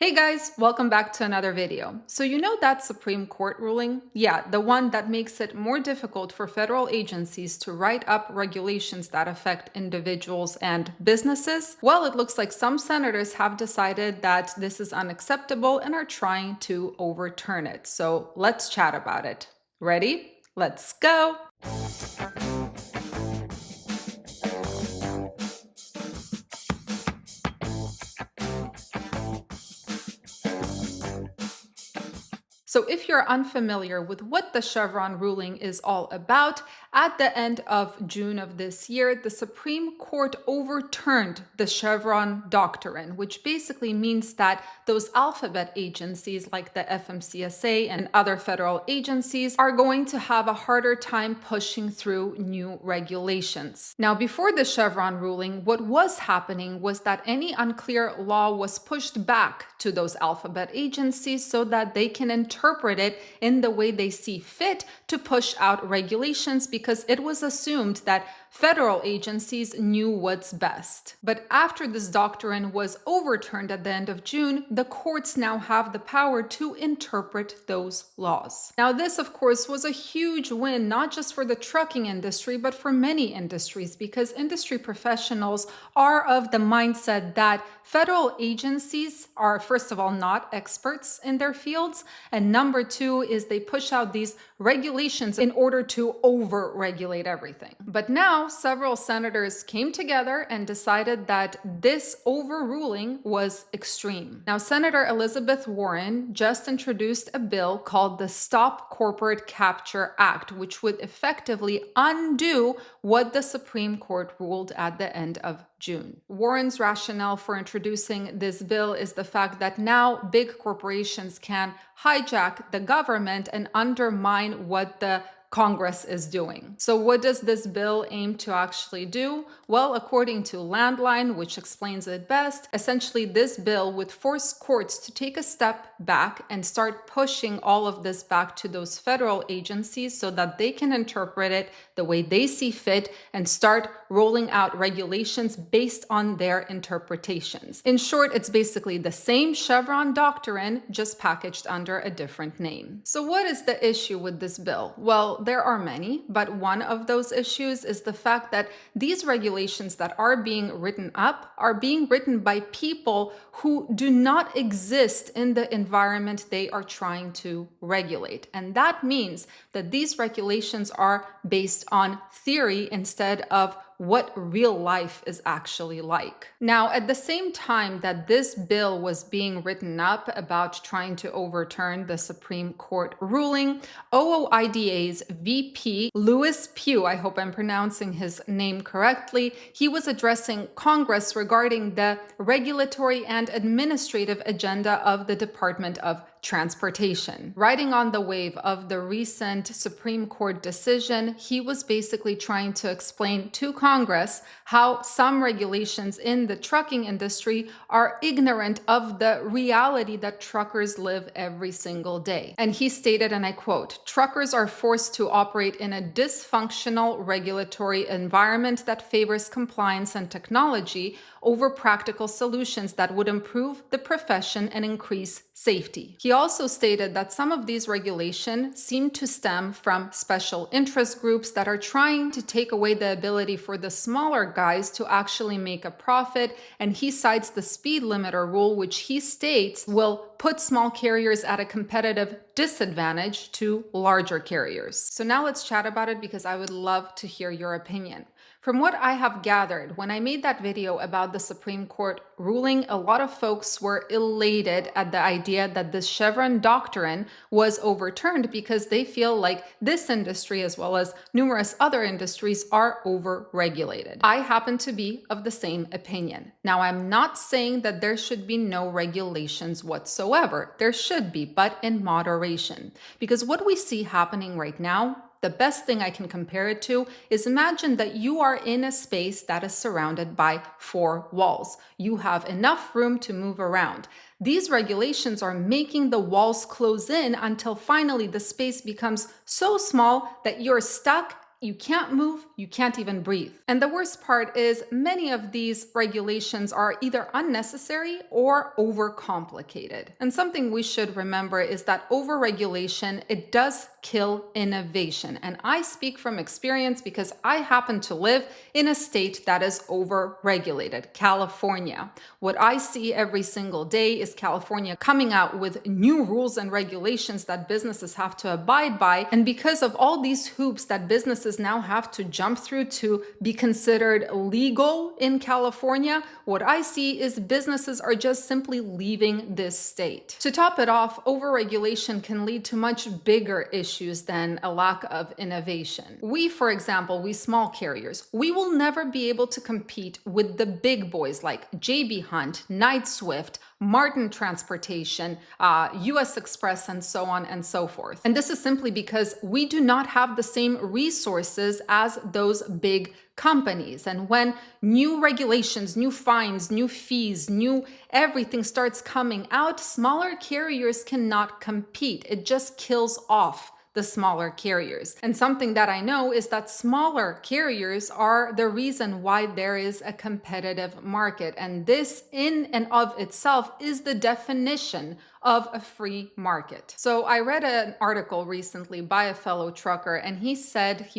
Hey guys, welcome back to another video. So you know that Supreme Court ruling? Yeah, the one that makes it more difficult for federal agencies to write up regulations that affect individuals and businesses? Well, it looks like some senators have decided that this is unacceptable and are trying to overturn it. So let's chat about it. Ready? Let's go! So if you're unfamiliar with what the Chevron ruling is all about, at the end of June of this year, the Supreme Court overturned the Chevron doctrine, which basically means that those alphabet agencies like the FMCSA and other federal agencies are going to have a harder time pushing through new regulations. Now, before the Chevron ruling, what was happening was that any unclear law was pushed back to those alphabet agencies so that they can interpret it in the way they see fit to push out regulations, because it was assumed that federal agencies knew what's best. But after this doctrine was overturned at the end of June, the courts now have the power to interpret those laws. Now, this, of course, was a huge win, not just for the trucking industry, but for many industries, because industry professionals are of the mindset that federal agencies are, first of all, not experts in their fields, and number two is they push out these regulations in order to over-regulate everything. But now, several senators came together and decided that this overruling was extreme. Now, Senator Elizabeth Warren just introduced a bill called the Stop Corporate Capture Act, which would effectively undo what the Supreme Court ruled at the end of June. Warren's rationale for introducing this bill is the fact that now big corporations can hijack the government and undermine what the Congress is doing. So what does this bill aim to actually do? Well, according to Landline, which explains it best, essentially this bill would force courts to take a step back and start pushing all of this back to those federal agencies so that they can interpret it the way they see fit and start rolling out regulations based on their interpretations. In short, it's basically the same Chevron doctrine, just packaged under a different name. So what is the issue with this bill? Well, there are many, but one of those issues is the fact that these regulations that are being written up are being written by people who do not exist in the environment they are trying to regulate. And that means that these regulations are based on theory instead of what real life is actually like. Now, at the same time that this bill was being written up about trying to overturn the Supreme Court ruling, OOIDA's VP, Louis Pugh, I hope I'm pronouncing his name correctly, he was addressing Congress regarding the regulatory and administrative agenda of the Department of Transportation. Riding on the wave of the recent Supreme Court decision, he was basically trying to explain to Congress how some regulations in the trucking industry are ignorant of the reality that truckers live every single day. And he stated, and I quote, "Truckers are forced to operate in a dysfunctional regulatory environment that favors compliance and technology over practical solutions that would improve the profession and increase safety." He also stated that some of these regulations seem to stem from special interest groups that are trying to take away the ability for the smaller guys to actually make a profit, and he cites the speed limiter rule, which he states will put small carriers at a competitive disadvantage to larger carriers. So now let's chat about it, because I would love to hear your opinion. From what I have gathered, when I made that video about the Supreme Court ruling, a lot of folks were elated at the idea that this Chevron doctrine was overturned because they feel like this industry, as well as numerous other industries, are overregulated. I happen to be of the same opinion. Now, I'm not saying that there should be no regulations whatsoever. There should be, but in moderation. Because what we see happening right now, the best thing I can compare it to is, imagine that you are in a space that is surrounded by 4 walls. You have enough room to move around. These regulations are making the walls close in until finally the space becomes so small that you're stuck You can't move, you can't even breathe. And the worst part is many of these regulations are either unnecessary or overcomplicated. And something we should remember is that overregulation, it does kill innovation. And I speak from experience because I happen to live in a state that is overregulated, California. What I see every single day is California coming out with new rules and regulations that businesses have to abide by. And because of all these hoops that businesses now have to jump through to be considered legal in California, what I see is businesses are just simply leaving this state. To top it off, overregulation can lead to much bigger issues than a lack of innovation. We, for example, we small carriers, we will never be able to compete with the big boys like JB Hunt, Knight Swift, Martin Transportation, US Express, and so on and so forth. And this is simply because we do not have the same resources as those big companies. And when new regulations, new fines, new fees, new everything starts coming out, smaller carriers cannot compete. It just kills off the smaller carriers. And something that I know is that smaller carriers are the reason why there is a competitive market. And this in and of itself is the definition of a free market. So I read an article recently by a fellow trucker, and he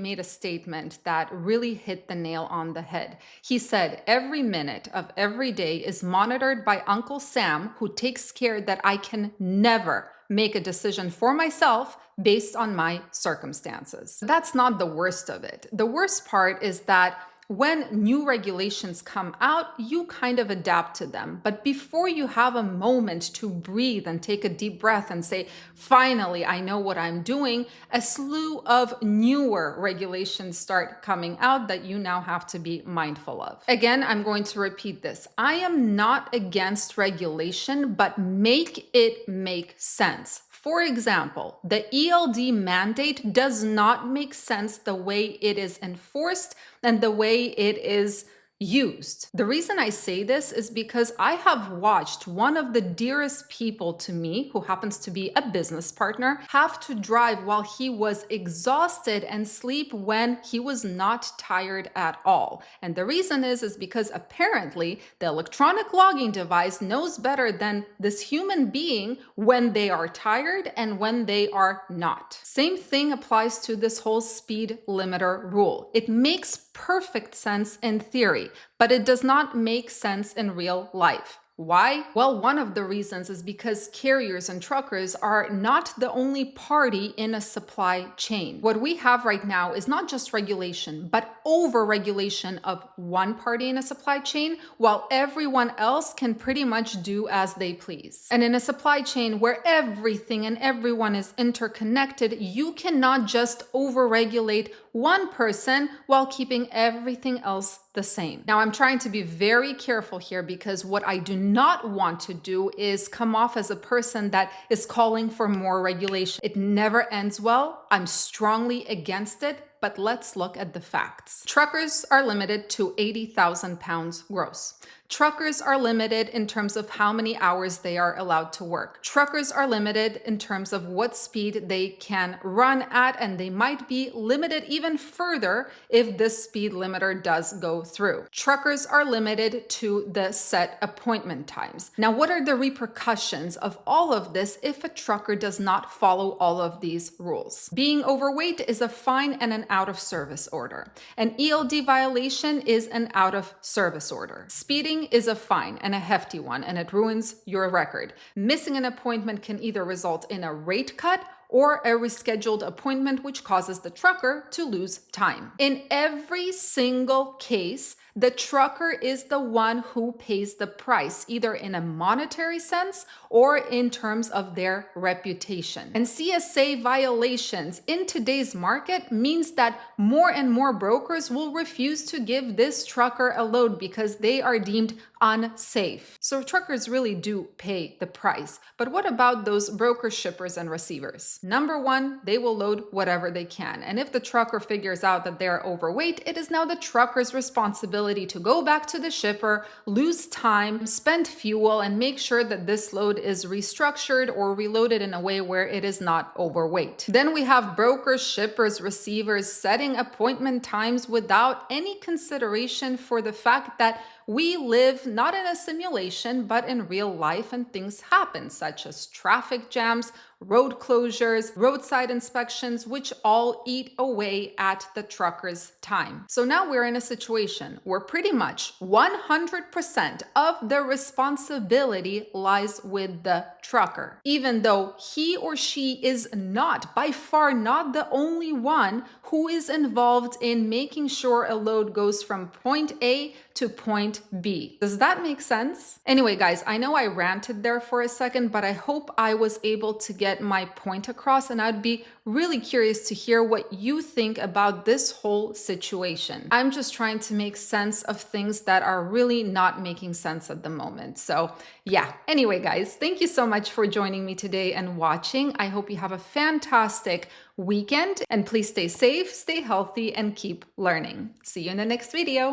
made a statement that really hit the nail on the head. He said, every minute of every day is monitored by Uncle Sam, who takes care that I can never make a decision for myself based on my circumstances. That's not the worst of it. The worst part is that when new regulations come out, you kind of adapt to them. But before you have a moment to breathe and take a deep breath and say, finally, I know what I'm doing, a slew of newer regulations start coming out that you now have to be mindful of. Again, I'm going to repeat this. I am not against regulation, but make it make sense. For example, the ELD mandate does not make sense the way it is enforced and the way it is used. The reason I say this is because I have watched one of the dearest people to me, who happens to be a business partner, have to drive while he was exhausted and sleep when he was not tired at all. And the reason is because apparently the electronic logging device knows better than this human being when they are tired and when they are not. Same thing applies to this whole speed limiter rule. It makes perfect sense in theory, but it does not make sense in real life. Why? Well, one of the reasons is because carriers and truckers are not the only party in a supply chain. What we have right now is not just regulation, but over-regulation of one party in a supply chain, while everyone else can pretty much do as they please. And in a supply chain where everything and everyone is interconnected, you cannot just over-regulate one person while keeping everything else the same. Now, I'm trying to be very careful here because what I do not want to do is come off as a person that is calling for more regulation. It never ends well. I'm strongly against it, but let's look at the facts. Truckers are limited to 80,000 pounds gross. Truckers are limited in terms of how many hours they are allowed to work. Truckers are limited in terms of what speed they can run at, and they might be limited even further if this speed limiter does go through. Truckers are limited to the set appointment times. Now, what are the repercussions of all of this if a trucker does not follow all of these rules? Being overweight is a fine and an out of service order. An ELD violation is an out of service order. Speeding is a fine, and a hefty one, and it ruins your record. Missing an appointment can either result in a rate cut or a rescheduled appointment, which causes the trucker to lose time. In every single case, the trucker is the one who pays the price, either in a monetary sense or in terms of their reputation. And CSA violations in today's market means that more and more brokers will refuse to give this trucker a load because they are deemed unsafe. So truckers really do pay the price. But what about those broker shippers and receivers? Number one, they will load whatever they can. And if the trucker figures out that they're overweight, it is now the trucker's responsibility to go back to the shipper, lose time, spend fuel, and make sure that this load is restructured or reloaded in a way where it is not overweight. Then we have brokers, shippers, receivers setting appointment times without any consideration for the fact that we live not in a simulation, but in real life, and things happen, such as traffic jams, road closures, roadside inspections, which all eat away at the trucker's time. So now we're in a situation where pretty much 100% of the responsibility lies with the trucker, even though he or she is not, by far not the only one who is involved in making sure a load goes from point A to point B. Does that make sense? Anyway, guys, I know I ranted there for a second, but I hope I was able to get my point across, and I'd be really curious to hear what you think about this whole situation. I'm just trying to make sense of things that are really not making sense at the moment. So yeah, anyway, guys, thank you so much for joining me today and watching. I hope you have a fantastic weekend, and please stay safe, stay healthy, and keep learning. See you in the next video.